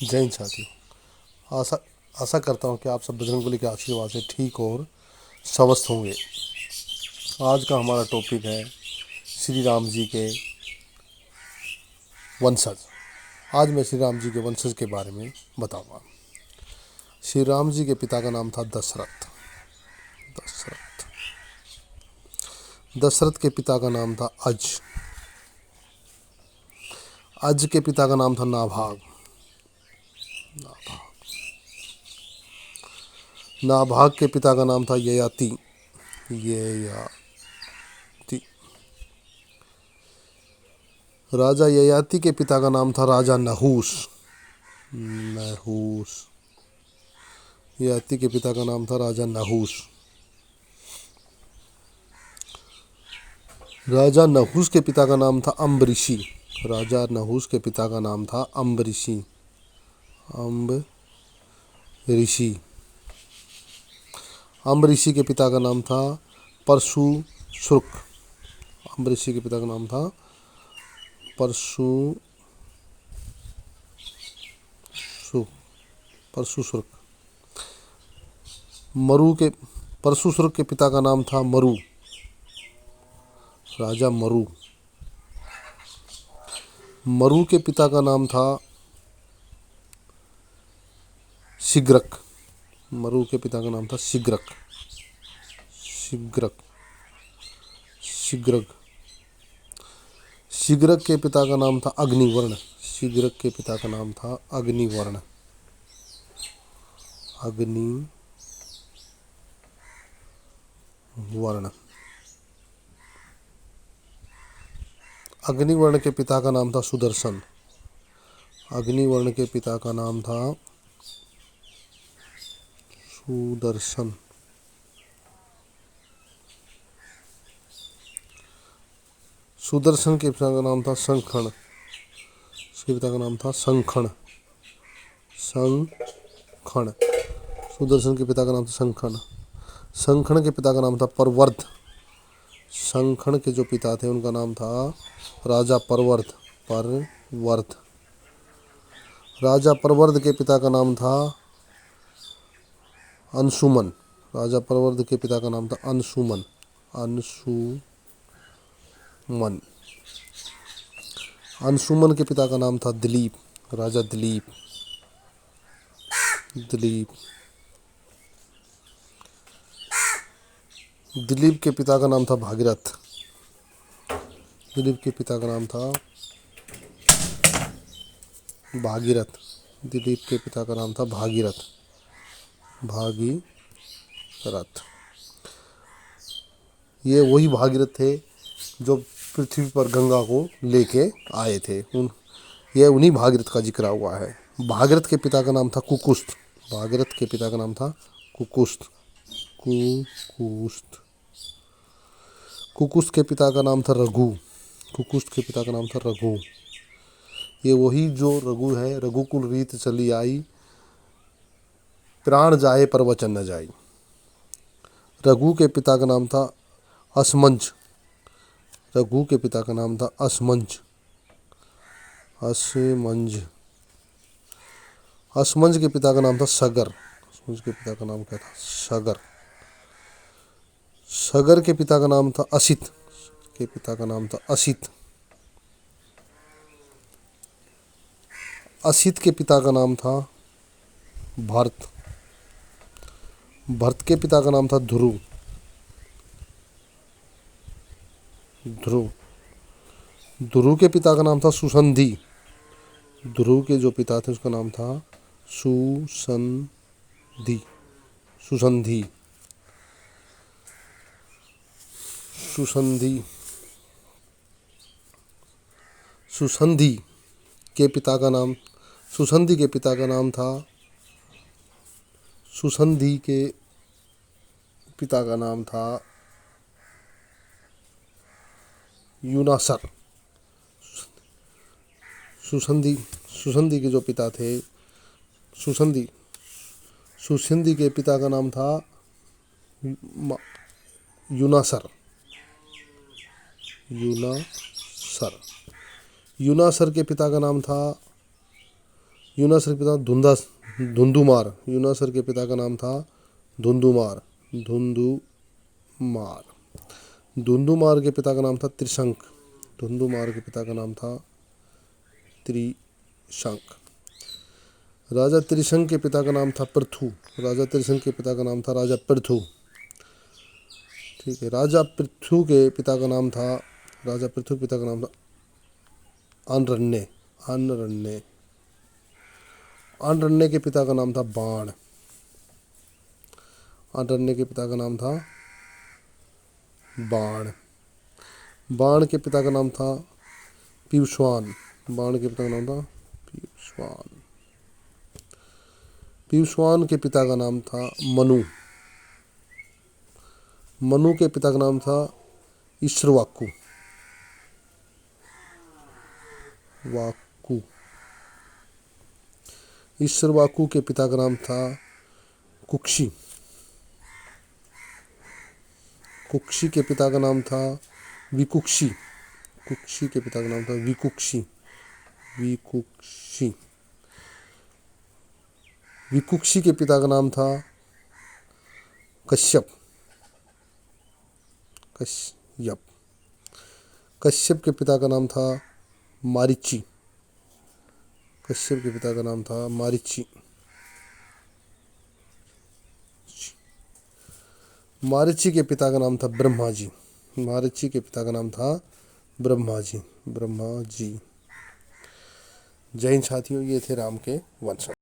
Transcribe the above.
जय हिंद साथियों। आशा आशा करता हूँ कि आप सब बजरंगबली के आशीर्वाद से ठीक और स्वस्थ होंगे। आज का हमारा टॉपिक है श्री राम जी के वंशज। आज मैं श्री राम जी के वंशज के बारे में बताऊंगा। श्री राम जी के पिता का नाम था दशरथ। दशरथ दशरथ के पिता का नाम था अज। अज के पिता का नाम था नाभाग। नाभाग के पिता का नाम था ययाति। ययाति राजा ययाति के पिता का नाम था राजा नहूस। नहूस ययाति के पिता का नाम था राजा नहूस। राजा नहूस के पिता का नाम था अम्बरीशी। राजा नहूस के पिता का नाम था अम्बरीशी। अम्बरीशी अम्बरीशी के पिता का नाम था परशुश्रुक। अम्बरीशी के पिता का नाम था परशुश्रुक। परशुश्रुक के पिता का नाम था मरु। राजा मरु। मरु के पिता का नाम था शिग्रक। मरु के पिता का नाम था शिग्रक। शिग्रक शिग्रक शिग्रक के पिता का नाम था अग्निवर्ण। शिग्रक के पिता का नाम था अग्निवर्ण। अग्निवर्ण अग्निवर्ण के पिता का नाम था सुदर्शन। अग्निवर्ण के पिता का नाम था सुदर्शन। सुदर्शन के पिता का नाम था शंखण। उसके पिता का नाम था शंखण। शंखण सुदर्शन के पिता का नाम था शंखण। शंखण के पिता का नाम था परवर्ध। शंखण के जो पिता थे उनका नाम था राजा परवर्ध। परवर्ध राजा परवर्ध के पिता का नाम था अंशुमन। राजा परवर्ध के पिता का नाम था अंशुमन। अंशुमन अंशुमन के पिता का नाम था दिलीप। राजा दिलीप। दिलीप दिलीप के पिता का नाम था भागीरथ। दिलीप के पिता का नाम था भागीरथ। दिलीप के पिता का नाम था भागीरथ। भागीरथ ये वही भागीरथ थे जो पृथ्वी पर गंगा को लेके आए थे। ये उन्हीं भागीरथ का जिक्र हुआ है। भागीरथ के पिता का नाम था कुकुस्त। भागीरथ के पिता का नाम था कुकुस्त। कुकुस्त कुकुस्त के पिता का नाम था रघु। कुकुस्त के पिता का नाम था रघु। ये वही जो रघु है। रघुकुल रीत चली आई, प्राण जाए पर वचन न जाई। रघु के पिता का नाम था असमंज। रघु के पिता का नाम था असमंज। असमंज असमंज के पिता का नाम था सगर। असमंज के पिता का नाम क्या था? सगर। सगर के पिता का नाम था असित। के पिता का नाम था असित। असित के पिता का नाम था भरत। भरत के पिता का नाम था ध्रुव। ध्रुव ध्रुव के पिता का नाम था सुसंधि। ध्रुव के जो पिता थे उसका नाम था सुसंधि। सुसंधि सुसंधि सुसंधि के पिता का नाम सुसंधि के पिता का नाम था सुसंधि के पिता का नाम था यूनासर। सुसंधि सुसंधि के जो पिता थे सुसंधि सुसंधि के पिता का नाम था यूनासर। यूनासर यूनासर के पिता का नाम था यूनासर के पिता धुंधुमार। यूनासर के पिता का नाम था धुंधुमार। धुंधुमार। धुंधुमार के पिता का नाम था त्रिशंक। धुंधुमार के पिता का नाम था त्रिशंक। राजा त्रिशंक के पिता का नाम था पृथु। राजा त्रिशंक के पिता का नाम था राजा पृथु। ठीक है। राजा पृथु के पिता का नाम था अनरण्य। अनरण्य। अनरण्य के पिता का नाम था बाण। अनरण्य के पिता का नाम था बाण। बाण के पिता का नाम था पीयूषवान। बाण के पिता का नाम था पीयूषवान। पीयूषवान के पिता का नाम था मनु। मनु के पिता का नाम था ईश्वरवाकु। वाकु। ईश्वरवाकु के पिता का नाम था कुक्षी। कुक्षी के पिता का नाम था विकुक्षी। कुक्षी के पिता का नाम था विकुक्षी। विकुक्षी। विकुक्षी के पिता का नाम था कश्यप। कश्यप। कश्यप के पिता का नाम था मारीची। कश्यप के पिता का नाम था मारीची। मारीची के पिता का नाम था ब्रह्मा जी। मारीची के पिता का नाम था ब्रह्मा जी। ब्रह्मा जी। जय हिंद साथियों, ये थे राम के वंश।